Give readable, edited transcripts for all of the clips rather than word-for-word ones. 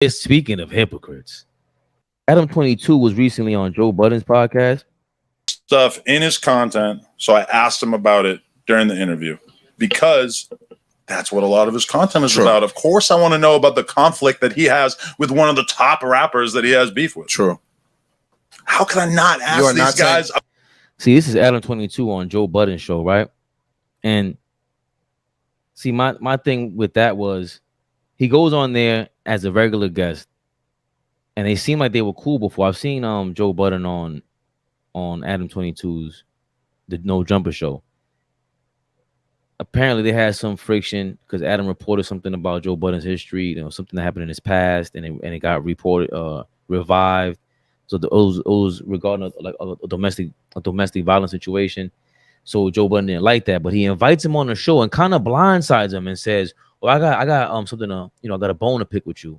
Speaking of hypocrites, Adam22 was recently on Joe Budden's podcast. Stuff in his content, so I asked him about it during the interview because that's what a lot of his content is about. Of course, I want to know about the conflict that he has with one of the top rappers that he has beef with. True. How can I not ask these guys? See, this is Adam22 on Joe Budden's show, right? And see, my thing with that was he goes on there as a regular guest, and they seem like they were cool before. I've seen Joe Budden on Adam22's The No Jumper show. Apparently, they had some friction because Adam reported something about Joe Budden's history, something that happened in his past, and it got reported, revived. So it was regarding a domestic violence situation. So Joe Budden didn't like that, but he invites him on the show and kind of blindsides him and says, "Well, I got something to, I got a bone to pick with you."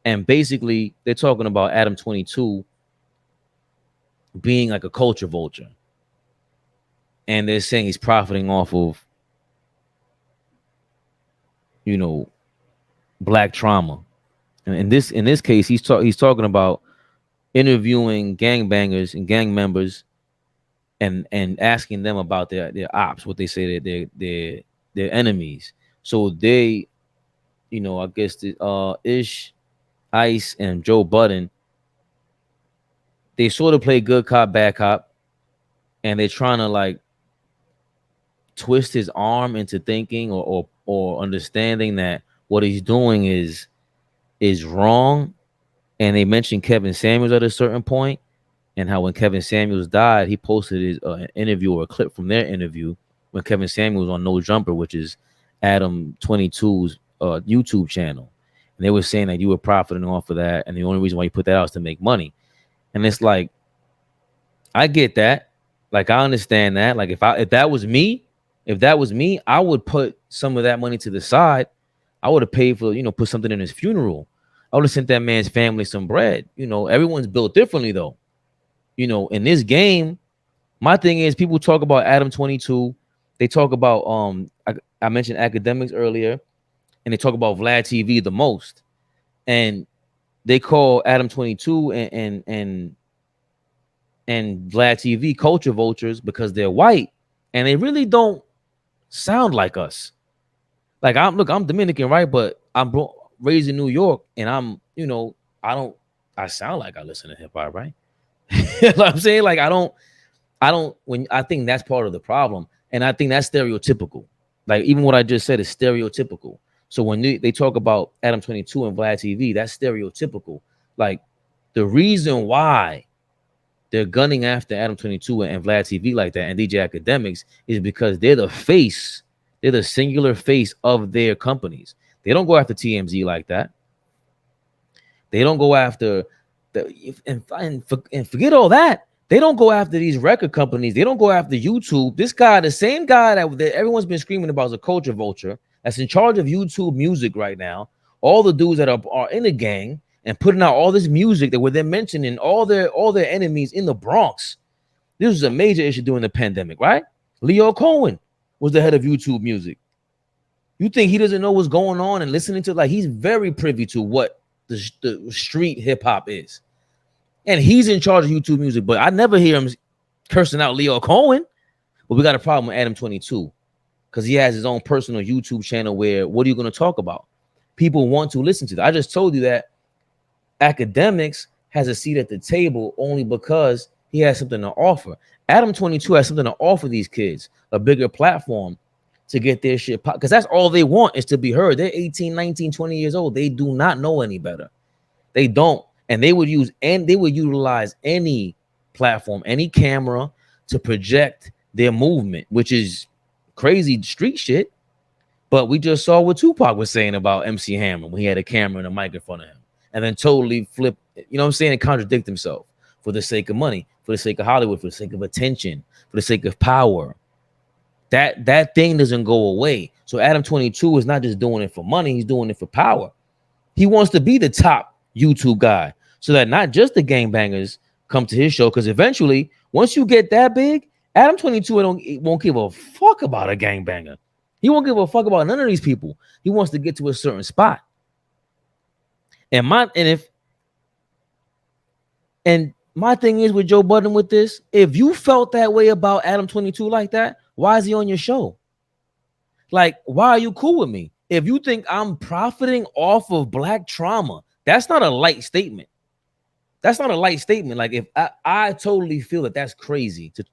And basically, they're talking about Adam22 being like a culture vulture, and they're saying he's profiting off of, black trauma. And in this case, he's talking about interviewing gangbangers and gang members and asking them about their ops, what they say that their enemies. So they, I guess Ish, Ice, and Joe Budden, they sort of play good cop, bad cop, and they're trying to like twist his arm into thinking or understanding that what he's doing is wrong. And they mentioned Kevin Samuels at a certain point, and how when Kevin Samuels died, he posted his interview or a clip from their interview when Kevin Samuels was on No Jumper, which is Adam22's YouTube channel. And they were saying that you were profiting off of that, and the only reason why you put that out is to make money. And it's like, I get that. Like, I understand that. Like, if that was me, I would put some of that money to the side. I would have paid for, put something in his funeral. I would have sent that man's family some bread. Everyone's built differently though. In this game, my thing is people talk about Adam22. They talk about I mentioned academics earlier, and they talk about Vlad TV the most. And they call Adam22 and Vlad TV culture vultures because they're white, and they really don't sound like us. Like I'm Dominican, right? But I'm raised in New York, and I'm, I sound like I listen to hip hop, right? You know what I'm saying? Like I think that's part of the problem. And I think that's stereotypical. Like even what I just said is stereotypical. So when they talk about Adam22 and Vlad TV, that's stereotypical. Like the reason why they're gunning after Adam22 and Vlad TV like that and DJ Academics is because they're the face. They're the singular face of their companies. They don't go after TMZ like that. They don't go after and forget all that. They don't go after these record companies. They don't go after YouTube. This guy, the same guy that everyone's been screaming about, is a culture vulture that's in charge of YouTube music right now. All the dudes that are in the gang and putting out all this music that were then mentioning all their enemies in the Bronx. This was a major issue during the pandemic, right? Leo Cohen was the head of YouTube music. You think he doesn't know what's going on and listening to, like, he's very privy to what the street hip hop is. And he's in charge of YouTube music, but I never hear him cursing out Leo Cohen. But we got a problem with Adam22 because he has his own personal YouTube channel where what are you going to talk about? People want to listen to that. I just told you that Academics has a seat at the table only because he has something to offer. Adam22 has something to offer these kids, a bigger platform to get their shit pop, because that's all they want is to be heard. They're 18, 19, 20 years old. They do not know any better. They don't. And they would utilize any platform, any camera to project their movement, which is crazy street shit. But we just saw what Tupac was saying about MC Hammer when he had a camera and a mic in front of him and then totally flip, you know what I'm saying, and contradict himself for the sake of money, for the sake of Hollywood, for the sake of attention, for the sake of power. That thing doesn't go away. So Adam22 is not just doing it for money, he's doing it for power. He wants to be the top YouTube guy so that not just the gangbangers come to his show, because eventually, once you get that big, Adam22 won't give a fuck about a gangbanger. He won't give a fuck about none of these people. He wants to get to a certain spot. And my thing is with Joe Budden with this, if you felt that way about Adam22 like that, why is he on your show? Like, why are you cool with me? If you think I'm profiting off of black trauma, that's not a light statement. That's not a light statement. Like, if I totally feel that that's crazy to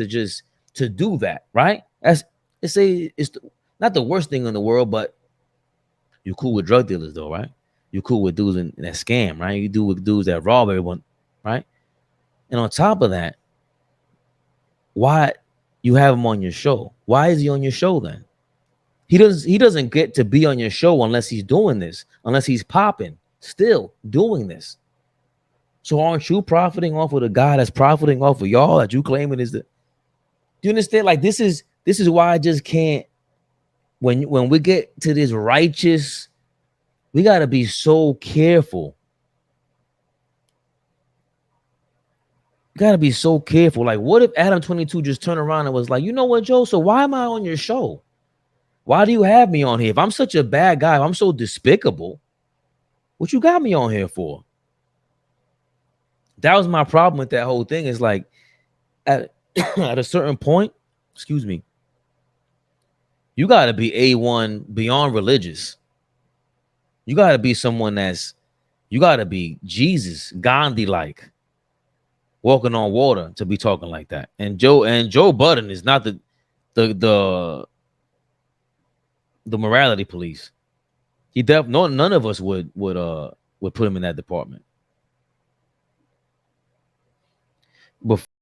just to do that, right? It's not the worst thing in the world, but you cool with drug dealers though, right? You cool with dudes in that scam, right? You do with dudes that rob everyone, right? And on top of that, why you have him on your show? Why is he on your show then? He doesn't get to be on your show unless he's doing this, unless he's popping, still doing this. So aren't you profiting off of the guy that's profiting off of y'all that you claiming is the? Do you understand? Like, this is why I just can't. When we get to this righteous, we gotta be so careful. Gotta be so careful. Like, what if Adam22 just turned around and was like, you know what, Joe? So why am I on your show? Why do you have me on here? If I'm such a bad guy, if I'm so despicable, what you got me on here for? That was my problem with that whole thing. Is like, at a certain point, excuse me, you gotta be A1 beyond religious. You gotta be someone you gotta be Jesus, Gandhi-like, walking on water to be talking like that. And Joe Budden is not the morality police. None of us would put him in that department. Before